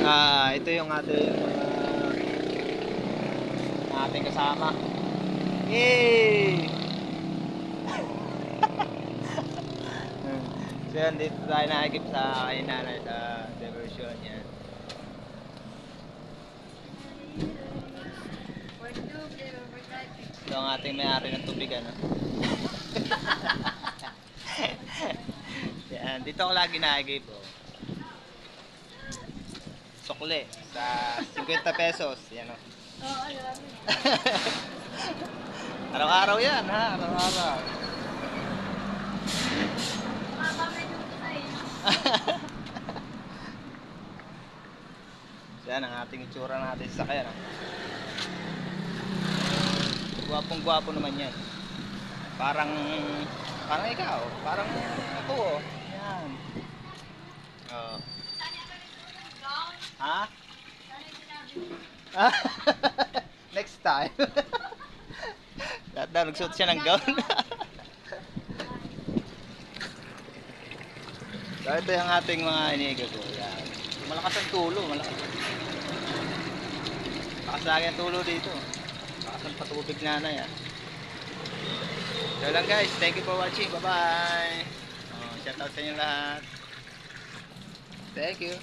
Ito yung ating kasama. Yay! So yan, dito tayo nakikip sa kay nanay sa diversion yan. Ito ang ating may-ari ng tubig, ano. Yan, dito ako lagi nakikip, oh. Sukle sa 50 pesos, yan, oh. Araw-araw yan, ha, araw-araw. Yan ang ating itsura natin sa kaya, no? Gwapong-gwapo naman yan. Parang ikaw, parang ako, oh. Yan. Oh. Ha? Next time. Lahat daw nagsuot siya ng gown. So ito yung ating mga iniga ko. Yan. Malakas ang tulo, malakas. Malakas lagi ang tulo dito. Malakas ang patubig na yan. So lang guys, thank you for watching. Bye bye. Shout out sa inyo lahat. Thank you.